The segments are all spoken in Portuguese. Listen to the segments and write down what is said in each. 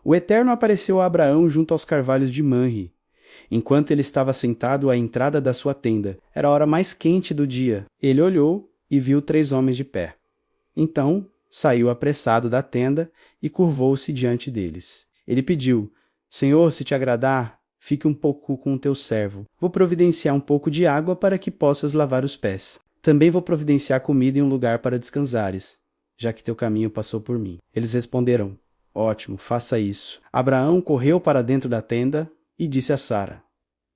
O Eterno apareceu a Abraão junto aos carvalhos de Manre, enquanto ele estava sentado à entrada da sua tenda. Era a hora mais quente do dia. Ele olhou e viu 3 homens de pé. Então saiu apressado da tenda e curvou-se diante deles. Ele pediu: Senhor, se te agradar, fique um pouco com o teu servo. Vou providenciar um pouco de água para que possas lavar os pés. Também vou providenciar comida e um lugar para descansares, já que teu caminho passou por mim. Eles responderam: Ótimo, faça isso. Abraão correu para dentro da tenda e disse a Sara: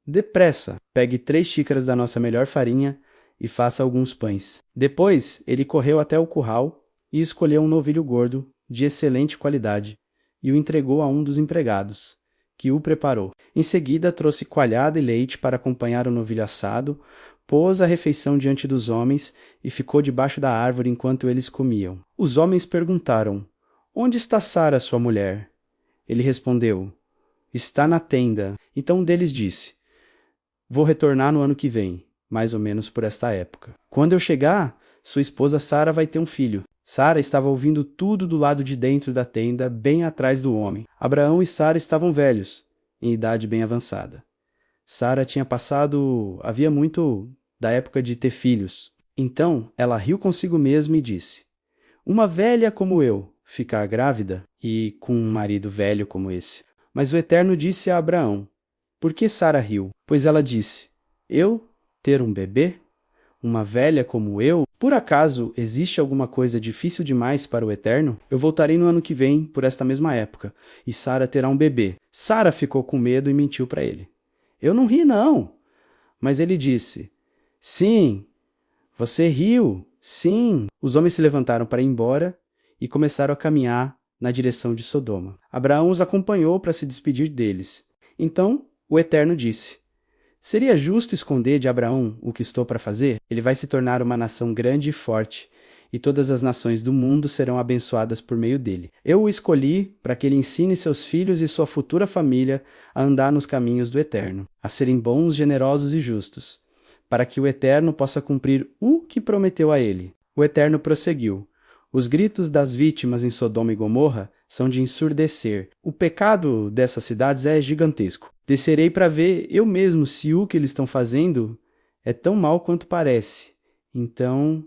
Depressa, pegue 3 xícaras da nossa melhor farinha e faça alguns pães. Depois, ele correu até o curral e escolheu um novilho gordo, de excelente qualidade, e o entregou a um dos empregados, que o preparou. Em seguida, trouxe coalhada e leite para acompanhar o novilho assado, pôs a refeição diante dos homens e ficou debaixo da árvore enquanto eles comiam. Os homens perguntaram: Onde está Sara, sua mulher? Ele respondeu: Está na tenda. Então um deles disse: Vou retornar no ano que vem, mais ou menos por esta época. Quando eu chegar, sua esposa Sara vai ter um filho. Sara estava ouvindo tudo do lado de dentro da tenda, bem atrás do homem. Abraão e Sara estavam velhos, em idade bem avançada. Sara tinha passado havia muito da época de ter filhos. Então ela riu consigo mesma e disse: Uma velha como eu ficar grávida e com um marido velho como esse. Mas o Eterno disse a Abraão: Por que Sara riu? Pois ela disse: Eu ter um bebê? Uma velha como eu? Por acaso existe alguma coisa difícil demais para o Eterno? Eu voltarei no ano que vem, por esta mesma época, e Sara terá um bebê. Sara ficou com medo e mentiu para ele: Eu não ri, não. Mas ele disse: Sim, você riu, sim. Os homens se levantaram para ir embora e começaram a caminhar na direção de Sodoma. Abraão os acompanhou para se despedir deles. Então o Eterno disse: Seria justo esconder de Abraão o que estou para fazer? Ele vai se tornar uma nação grande e forte, e todas as nações do mundo serão abençoadas por meio dele. Eu o escolhi para que ele ensine seus filhos e sua futura família a andar nos caminhos do Eterno, a serem bons, generosos e justos, para que o Eterno possa cumprir o que prometeu a ele. O Eterno prosseguiu: Os gritos das vítimas em Sodoma e Gomorra são de ensurdecer. O pecado dessas cidades é gigantesco. Descerei para ver eu mesmo se o que eles estão fazendo é tão mal quanto parece. Então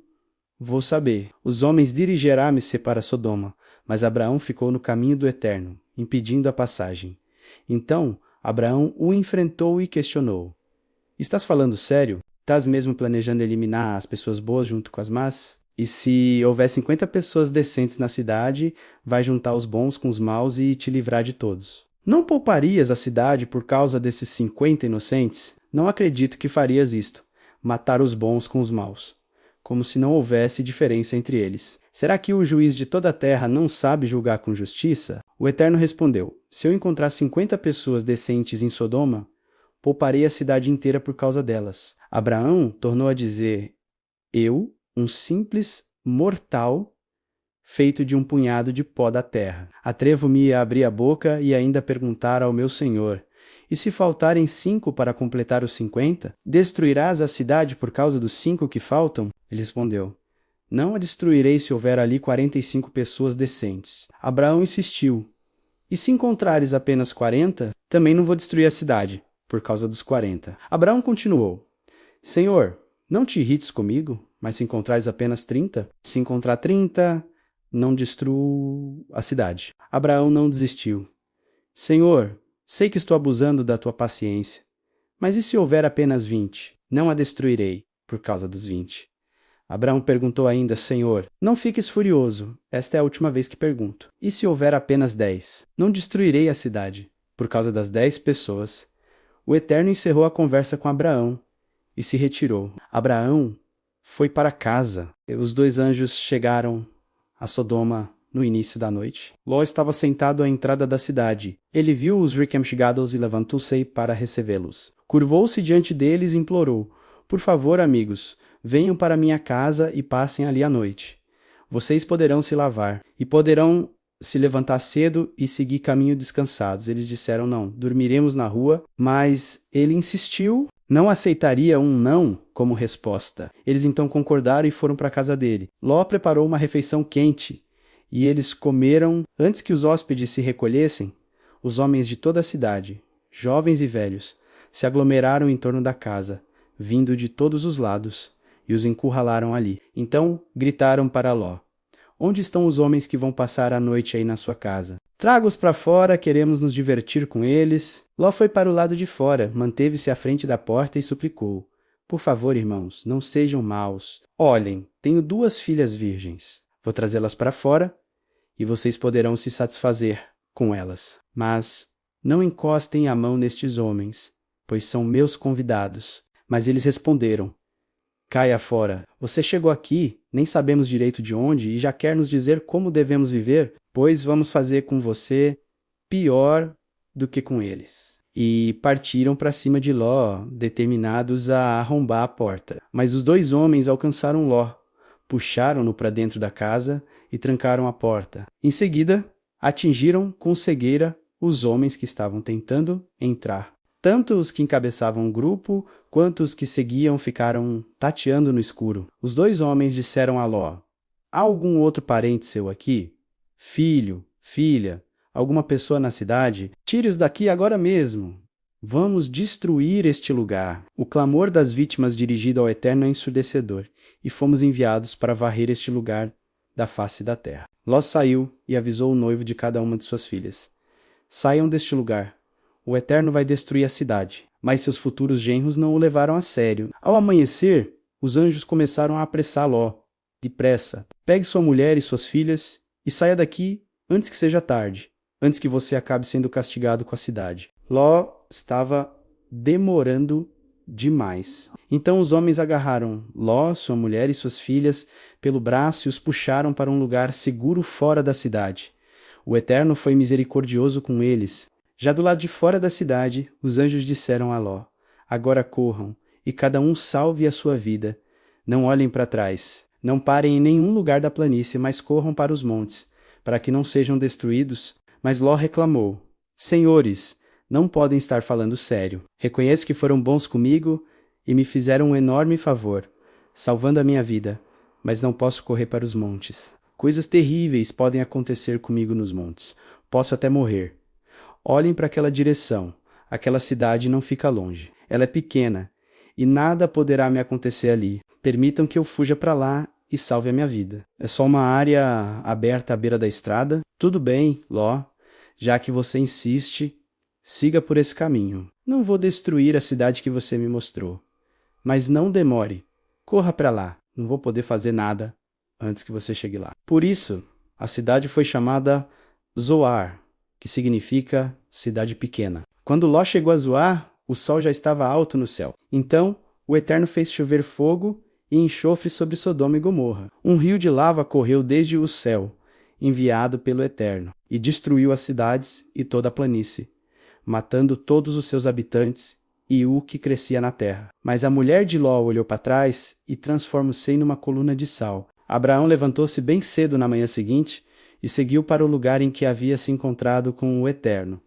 vou saber. Os homens dirigiram-se para Sodoma, mas Abraão ficou no caminho do Eterno, impedindo a passagem. Então Abraão o enfrentou e questionou: Estás falando sério? Estás mesmo planejando eliminar as pessoas boas junto com as más? E se houver 50 pessoas decentes na cidade, vai juntar os bons com os maus e te livrar de todos. Não pouparias a cidade por causa desses 50 inocentes? Não acredito que farias isto, matar os bons com os maus, como se não houvesse diferença entre eles. Será que o juiz de toda a terra não sabe julgar com justiça? O Eterno respondeu: Se eu encontrar 50 pessoas decentes em Sodoma, pouparei a cidade inteira por causa delas. Abraão tornou a dizer: Eu, um simples mortal, feito de um punhado de pó da terra. Atrevo-me a abrir a boca e ainda perguntar ao meu Senhor: E se faltarem 5 para completar os 50? Destruirás a cidade por causa dos 5 que faltam? Ele respondeu: Não a destruirei se houver ali 45 pessoas decentes. Abraão insistiu: E se encontrares apenas 40? Também não vou destruir a cidade por causa dos 40. Abraão continuou: Senhor, não te irrites comigo, mas se encontrares apenas 30? Se encontrar 30, não destruo a cidade. Abraão não desistiu. Senhor, sei que estou abusando da tua paciência, mas e se houver apenas 20? Não a destruirei por causa dos 20. Abraão perguntou ainda: Senhor, não fiques furioso, esta é a última vez que pergunto. E se houver apenas 10? Não destruirei a cidade por causa das 10 pessoas. O Eterno encerrou a conversa com Abraão e se retirou. Abraão foi para casa. Os 2 anjos chegaram a Sodoma no início da noite. Ló estava sentado à entrada da cidade. Ele viu os recém-chegados e levantou-se para recebê-los. Curvou-se diante deles e implorou: Por favor, amigos, venham para minha casa e passem ali a noite. Vocês poderão se lavar e poderão se levantar cedo e seguir caminho descansados. Eles disseram: Não, dormiremos na rua. Mas ele insistiu. Não aceitaria um não como resposta. Eles então concordaram e foram para a casa dele. Ló preparou uma refeição quente e eles comeram antes que os hóspedes se recolhessem. Os homens de toda a cidade, jovens e velhos, se aglomeraram em torno da casa, vindo de todos os lados, e os encurralaram ali. Então gritaram para Ló: Onde estão os homens que vão passar a noite aí na sua casa? Traga-os para fora, queremos nos divertir com eles. Ló foi para o lado de fora, manteve-se à frente da porta e suplicou: Por favor, irmãos, não sejam maus. Olhem, tenho 2 filhas virgens. Vou trazê-las para fora e vocês poderão se satisfazer com elas. Mas não encostem a mão nestes homens, pois são meus convidados. Mas eles responderam: Caia fora. Você chegou aqui, nem sabemos direito de onde, e já quer nos dizer como devemos viver? Pois vamos fazer com você pior do que com eles. E partiram para cima de Ló, determinados a arrombar a porta. Mas os 2 homens alcançaram Ló, puxaram-no para dentro da casa e trancaram a porta. Em seguida, atingiram com cegueira os homens que estavam tentando entrar. Tanto os que encabeçavam o grupo, quanto os que seguiam ficaram tateando no escuro. Os 2 homens disseram a Ló: Há algum outro parente seu aqui? Filho, filha, alguma pessoa na cidade? Tire-os daqui agora mesmo. Vamos destruir este lugar. O clamor das vítimas dirigido ao Eterno é ensurdecedor, e fomos enviados para varrer este lugar da face da terra. Ló saiu e avisou o noivo de cada uma de suas filhas: Saiam deste lugar. O Eterno vai destruir a cidade. Mas seus futuros genros não o levaram a sério. Ao amanhecer, os anjos começaram a apressar Ló. Depressa, pegue sua mulher e suas filhas e saia daqui antes que seja tarde, antes que você acabe sendo castigado com a cidade. Ló estava demorando demais. Então os homens agarraram Ló, sua mulher e suas filhas pelo braço e os puxaram para um lugar seguro fora da cidade. O Eterno foi misericordioso com eles. Já do lado de fora da cidade, os anjos disseram a Ló: Agora corram, e cada um salve a sua vida. Não olhem para trás. Não parem em nenhum lugar da planície, mas corram para os montes, para que não sejam destruídos. Mas Ló reclamou: Senhores, não podem estar falando sério. Reconheço que foram bons comigo e me fizeram um enorme favor, salvando a minha vida, mas não posso correr para os montes. Coisas terríveis podem acontecer comigo nos montes. Posso até morrer. Olhem para aquela direção. Aquela cidade não fica longe. Ela é pequena e nada poderá me acontecer ali. Permitam que eu fuja para lá e salve a minha vida. É só uma área aberta à beira da estrada. Tudo bem, Ló, já que você insiste, siga por esse caminho. Não vou destruir a cidade que você me mostrou. Mas não demore. Corra para lá. Não vou poder fazer nada antes que você chegue lá. Por isso, a cidade foi chamada Zoar, que significa cidade pequena. Quando Ló chegou a Zoar, o sol já estava alto no céu. Então, o Eterno fez chover fogo e enxofre sobre Sodoma e Gomorra. Um rio de lava correu desde o céu, enviado pelo Eterno, e destruiu as cidades e toda a planície, matando todos os seus habitantes e o que crescia na terra. Mas a mulher de Ló olhou para trás e transformou-se numa coluna de sal. Abraão levantou-se bem cedo na manhã seguinte e seguiu para o lugar em que havia se encontrado com o Eterno.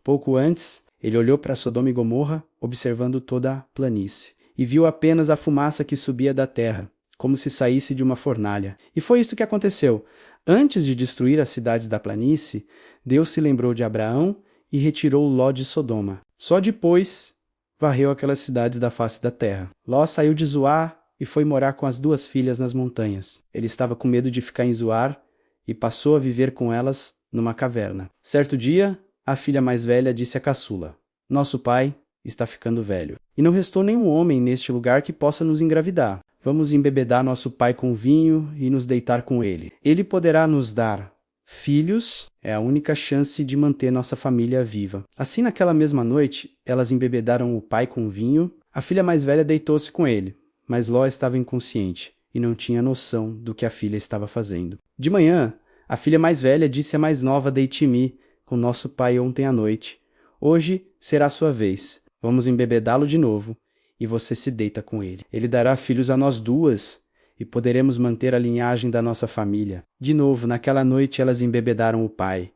Pouco antes, ele olhou para Sodoma e Gomorra, observando toda a planície, e viu apenas a fumaça que subia da terra, como se saísse de uma fornalha. E foi isto que aconteceu. Antes de destruir as cidades da planície, Deus se lembrou de Abraão e retirou Ló de Sodoma. Só depois varreu aquelas cidades da face da terra. Ló saiu de Zoar e foi morar com as 2 filhas nas montanhas. Ele estava com medo de ficar em Zoar e passou a viver com elas numa caverna. Certo dia, a filha mais velha disse à caçula: Nosso pai está ficando velho, e não restou nenhum homem neste lugar que possa nos engravidar. Vamos embebedar nosso pai com vinho e nos deitar com ele. Ele poderá nos dar filhos, é a única chance de manter nossa família viva. Assim, naquela mesma noite, elas embebedaram o pai com vinho. A filha mais velha deitou-se com ele, mas Ló estava inconsciente e não tinha noção do que a filha estava fazendo. De manhã, a filha mais velha disse à mais nova: Deite-me com nosso pai ontem à noite. Hoje será sua vez. Vamos embebedá-lo de novo e você se deita com ele. Ele dará filhos a nós 2 e poderemos manter a linhagem da nossa família. De novo, naquela noite elas embebedaram o pai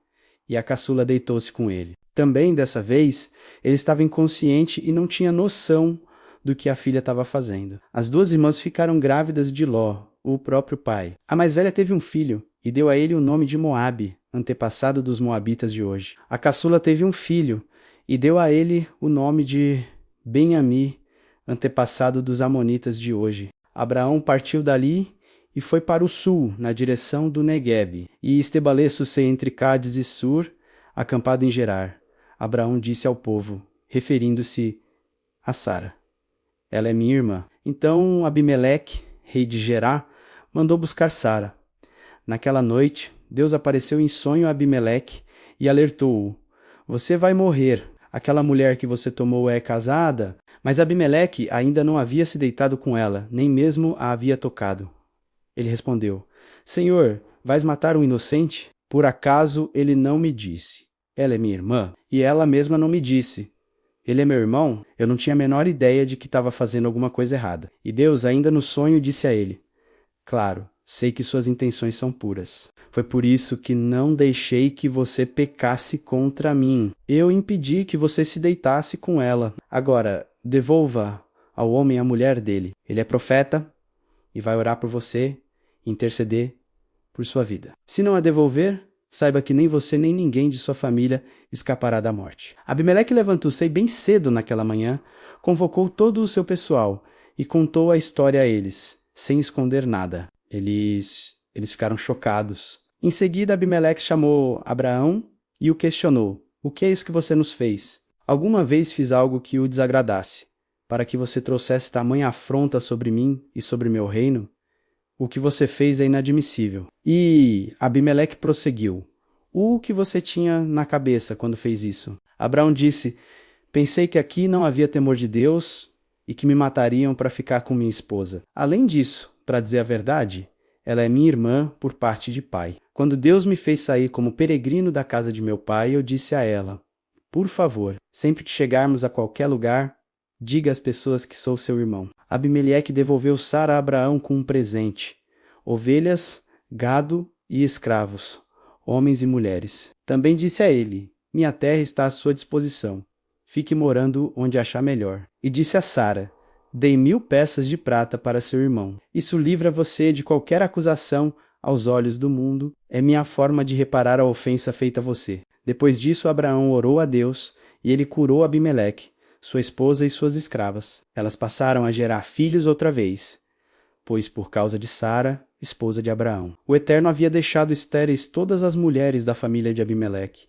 e a caçula deitou-se com ele. Também, dessa vez, ele estava inconsciente e não tinha noção do que a filha estava fazendo. As 2 irmãs ficaram grávidas de Ló, o próprio pai. A mais velha teve um filho e deu a ele o nome de Moabe, antepassado dos moabitas de hoje. A caçula teve um filho e deu a ele o nome de Ben-Ami, antepassado dos amonitas de hoje. Abraão partiu dali e foi para o sul, na direção do Neguebe, e estabeleço-se entre Cádiz e Sur, acampado em Gerar. Abraão disse ao povo, referindo-se a Sara: ela é minha irmã. Então Abimeleque, rei de Gerá, mandou buscar Sara. Naquela noite, Deus apareceu em sonho a Abimeleque e alertou-o: você vai morrer. Aquela mulher que você tomou é casada? Mas Abimeleque ainda não havia se deitado com ela, nem mesmo a havia tocado. Ele respondeu: Senhor, vais matar um inocente? Por acaso ele não me disse: ela é minha irmã? E ela mesma não me disse: ele é meu irmão? Eu não tinha a menor ideia de que estava fazendo alguma coisa errada. E Deus, ainda no sonho, disse a ele: claro, sei que suas intenções são puras. Foi por isso que não deixei que você pecasse contra mim. Eu impedi que você se deitasse com ela. Agora, devolva ao homem a mulher dele. Ele é profeta e vai orar por você e interceder por sua vida. Se não a devolver, saiba que nem você nem ninguém de sua família escapará da morte. Abimeleque levantou-se bem cedo naquela manhã, convocou todo o seu pessoal e contou a história a eles, sem esconder nada. Eles ficaram chocados. Em seguida, Abimeleque chamou Abraão e o questionou: o que é isso que você nos fez? Alguma vez fiz algo que o desagradasse, para que você trouxesse tamanha afronta sobre mim e sobre meu reino? O que você fez é inadmissível. E Abimeleque prosseguiu: o que você tinha na cabeça quando fez isso? Abraão disse: pensei que aqui não havia temor de Deus e que me matariam para ficar com minha esposa. Além disso, para dizer a verdade, ela é minha irmã por parte de pai. Quando Deus me fez sair como peregrino da casa de meu pai, eu disse a ela: por favor, sempre que chegarmos a qualquer lugar, diga às pessoas que sou seu irmão. Abimeleque devolveu Sara a Abraão com um presente: ovelhas, gado e escravos, homens e mulheres. Também disse a ele: minha terra está à sua disposição. Fique morando onde achar melhor. E disse a Sara: dei 1000 peças de prata para seu irmão. Isso livra você de qualquer acusação aos olhos do mundo. É minha forma de reparar a ofensa feita a você. Depois disso, Abraão orou a Deus e ele curou Abimeleque, sua esposa e suas escravas. Elas passaram a gerar filhos outra vez, pois por causa de Sara, esposa de Abraão, o Eterno havia deixado estéreis todas as mulheres da família de Abimeleque.